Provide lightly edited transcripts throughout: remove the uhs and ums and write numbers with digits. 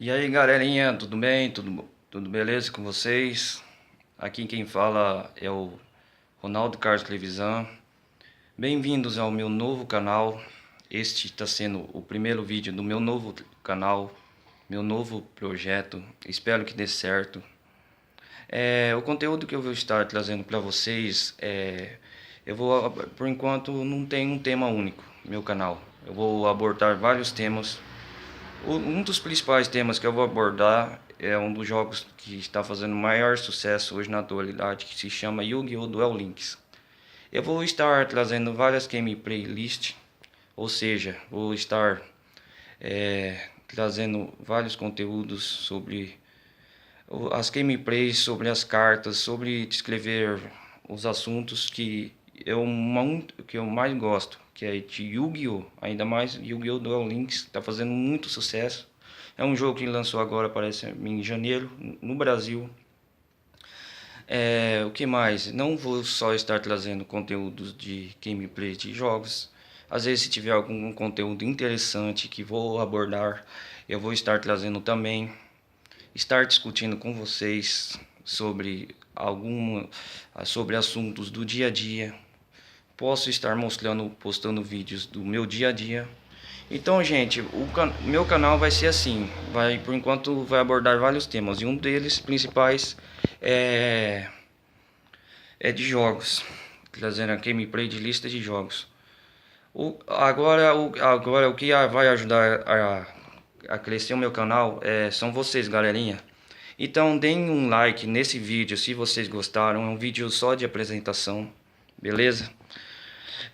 E aí galerinha, tudo bem? Tudo beleza com vocês? Aqui quem fala é o Ronaldo Carlos Televisão. Bem-vindos ao meu novo canal. Este está sendo o primeiro vídeo do meu novo canal, meu novo projeto. Espero que dê certo. O conteúdo que eu vou estar trazendo para vocês por enquanto, não tem um tema único no meu canal. Eu vou abordar vários temas. Um dos principais temas que eu vou abordar é um dos jogos que está fazendo maior sucesso hoje na atualidade, que se chama Yu-Gi-Oh! Duel Links. Eu vou estar trazendo várias gameplay lists, ou seja, vou estar trazendo vários conteúdos sobre as gameplays, sobre as cartas, sobre descrever os assuntos que eu mais gosto, que é de Yu-Gi-Oh! Ainda mais Yu-Gi-Oh! Duel Links, está fazendo muito sucesso. É um jogo que lançou agora, parece, em janeiro, no Brasil. O que mais? Não vou só estar trazendo conteúdos de gameplay de jogos. Às vezes, se tiver algum conteúdo interessante que vou abordar, eu vou estar trazendo também. Estar discutindo com vocês sobre assuntos do dia a dia. Posso estar postando vídeos do meu dia a dia. Então, gente, meu canal vai ser assim, por enquanto vai abordar vários temas e um deles principais é, é de jogos, trazendo a gameplay de lista de jogos. Agora o que vai ajudar a crescer o meu canal são vocês, galerinha. Então deem um like nesse vídeo se vocês gostaram, é um vídeo só de apresentação, beleza?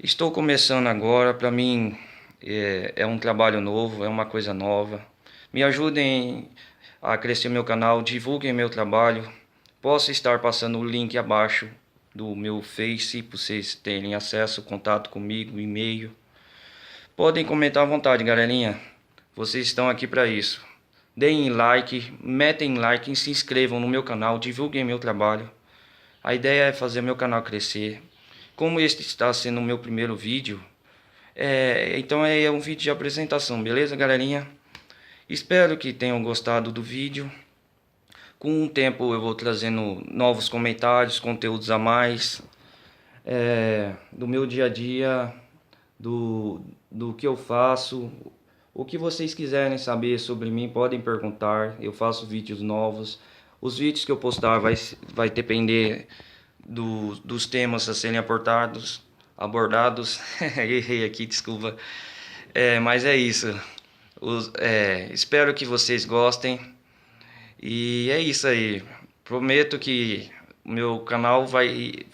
Estou começando agora, para mim é um trabalho novo, é uma coisa nova. Me ajudem a crescer meu canal, divulguem meu trabalho. Posso estar passando o link abaixo do meu Face para vocês terem acesso, contato comigo, e-mail. Podem comentar à vontade, galerinha. Vocês estão aqui para isso. Deem like, metem like e se inscrevam no meu canal, divulguem meu trabalho. A ideia é fazer meu canal crescer. Como este está sendo o meu primeiro vídeo, então é um vídeo de apresentação, beleza, galerinha? Espero que tenham gostado do vídeo. Com o tempo eu vou trazendo novos comentários, conteúdos a mais, do meu dia a dia, do que eu faço. O que vocês quiserem saber sobre mim, podem perguntar. Eu faço vídeos novos. Os vídeos que eu postar vai depender dos temas a serem abordados. Errei aqui, desculpa. Mas é isso. Espero que vocês gostem. E é isso aí. Prometo que o meu canal vai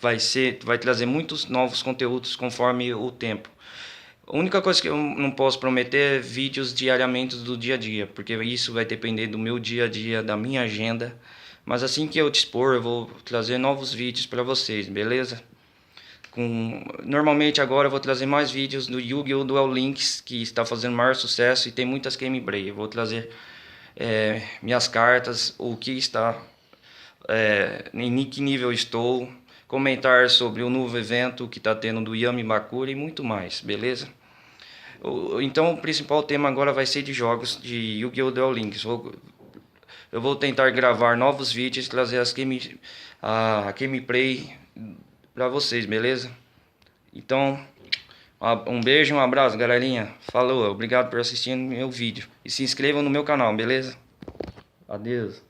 trazer muitos novos conteúdos conforme o tempo. A única coisa que eu não posso prometer é vídeos diariamente do dia a dia, porque isso vai depender do meu dia a dia, da minha agenda. Mas assim que eu dispor, eu vou trazer novos vídeos para vocês, beleza? Normalmente agora eu vou trazer mais vídeos do Yu-Gi-Oh! Duel Links, que está fazendo maior sucesso e tem muitas gameplay. Eu vou trazer minhas cartas, o que está, em que nível estou, comentar sobre o novo evento que está tendo do Yami Bakura e muito mais, beleza? Então o principal tema agora vai ser de jogos de Yu-Gi-Oh! Duel Links. Eu vou tentar gravar novos vídeos e trazer a gameplay para vocês, beleza? Então, um beijo, um abraço, galerinha. Falou, obrigado por assistir meu vídeo. E se inscrevam no meu canal, beleza? Adeus.